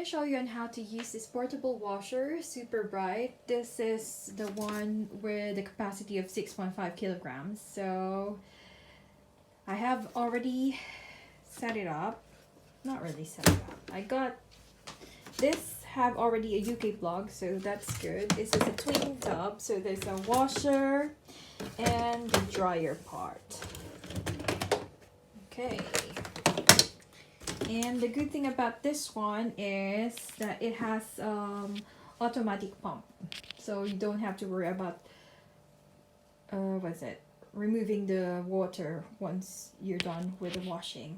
to show you on how to use this portable washer, Superbrite. This is the one with the capacity of 6.5 kilograms. So I have already set it up. Not really set it up. I got this have already a UK plug, so that's good. This is a twin tub, so there's a washer and the dryer part. Okay. And the good thing about this one is that it has automatic pump, so you don't have to worry about removing the water once you're done with the washing.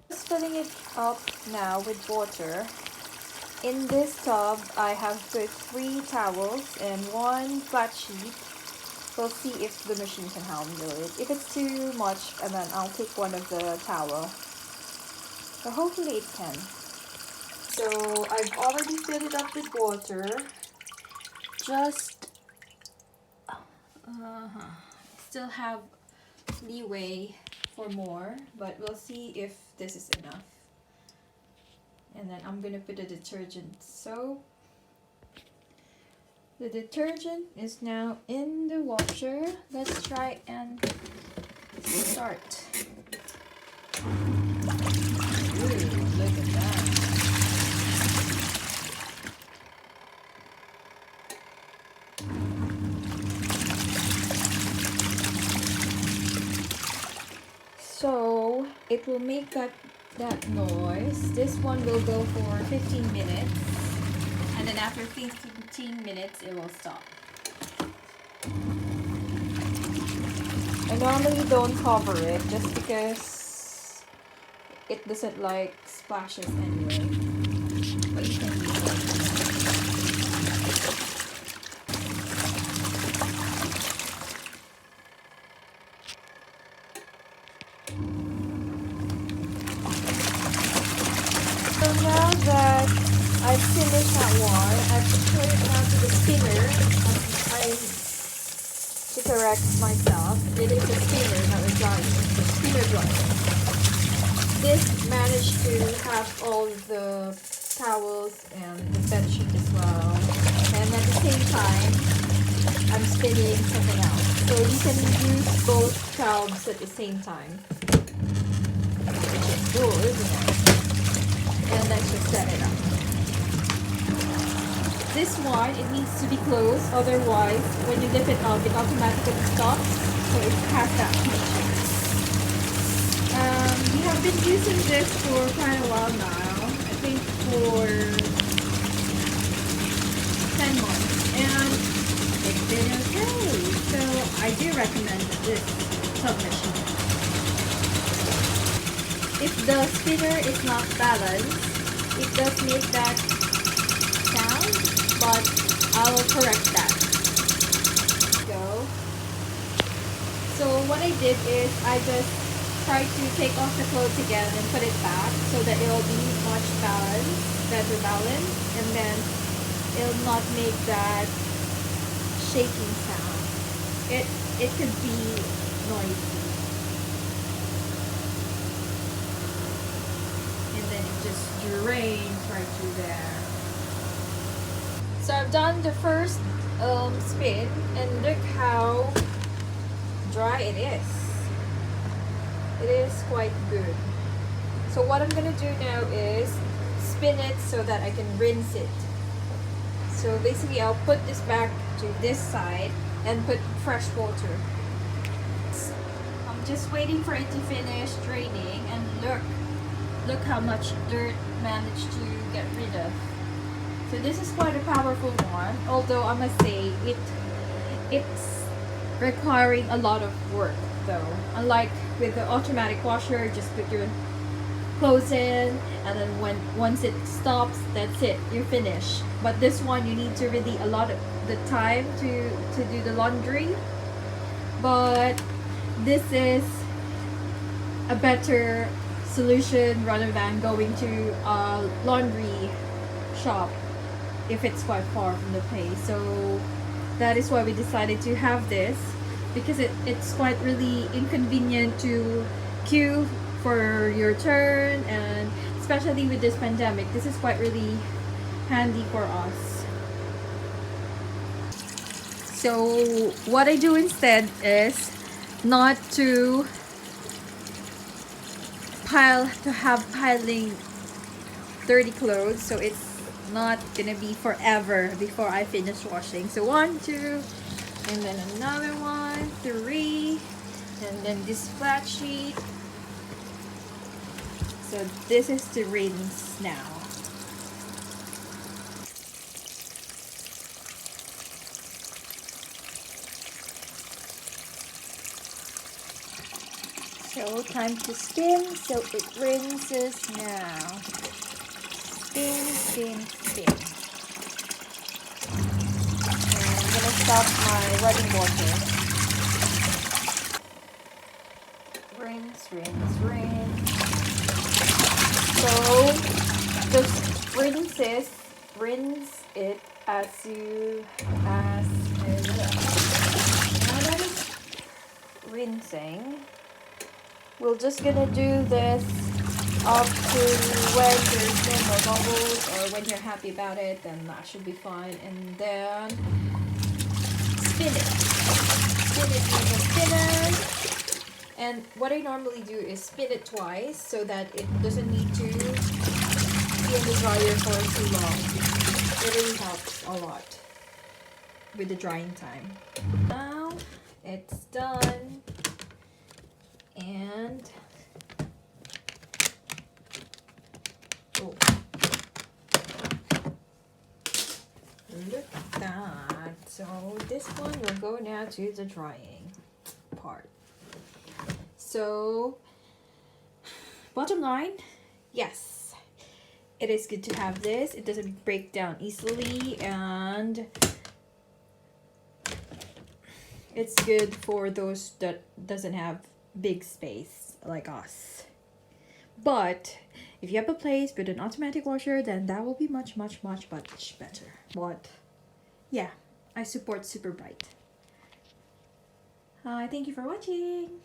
Just filling it up now with water. In this tub I have put 3 towels and 1 flat sheet. We'll see if the machine can handle it. If it's too much, and then I'll take one of the towel. So hopefully it can. So I've already filled it up with water. Just still have leeway for more, but we'll see if this is enough. And then I'm gonna put the detergent soap. The detergent is now in the washer. Let's try and start. Look at that. So it will make that noise. This one will go for 15 minutes, and then after 15 minutes it will stop. I normally don't cover it just because it doesn't like splashes anyway, but you can use it. So now that I've finished that one, I've put it down to the spinner. To correct myself, it is the spinner, not the dryer, the spinner dryer. This managed to have all the towels and the bed sheet as well, and at the same time I'm spinning something else, so you can use both tubs at the same time, which is cool, isn't it? And let's just set it up. This one, it needs to be closed, otherwise when you lift it up it automatically stops, so it has that feature. We have been using this for quite a while now, I think for 10 months, and it's been okay. So I do recommend this submachine. If the spinner is not balanced, it does make that sound, but I'll correct that. Go. So what I did is I just tried to take off the clothes again and put it back so that it will be much better balanced, and then it'll not make that shaking sound. It could be noisy. And then it just drains right through there. So I've done the first spin, and look how dry it is. It is quite good. So what I'm gonna do now is spin it so that I can rinse it. So basically I'll put this back to this side and put fresh water. I'm just waiting for it to finish draining, and look how much dirt managed to get rid of. So this is quite a powerful one, although I must say it's requiring a lot of work though. Unlike with the automatic washer, just put your clothes in, and then once it stops, that's it, you're finished. But this one you need to really a lot of the time to do the laundry. But this is a better solution rather than going to a laundry shop if it's quite far from the place. So that is why we decided to have this, because it's quite really inconvenient to queue for your turn, and especially with this pandemic. This is quite really handy for us. So what I do instead is not to have piling dirty clothes, so it's not gonna be forever before I finish washing. So 1, 2, and then another 1, 3, and then this flat sheet. So this is to rinse now. So time to spin, so it rinses now. Spin, spin, spin. And I'm gonna stop my running water. Rinse, rinse, rinse. So just rinse it as now that it's rinsing. We're just gonna do this up to when there's no more bubbles, or when you're happy about it, then that should be fine. And then spin it. Spin it with a spinner. And what I normally do is spin it twice so that it doesn't need to be in the dryer for too long. It really helps a lot with the drying time. Now it's done. And oh, look at that. So this one will go now to the drying part. So bottom line, yes, it is good to have this. It doesn't break down easily, and it's good for those that doesn't have big space like us. But if you have a place with an automatic washer, then that will be much better. But yeah, I support Superbrite. Thank you for watching.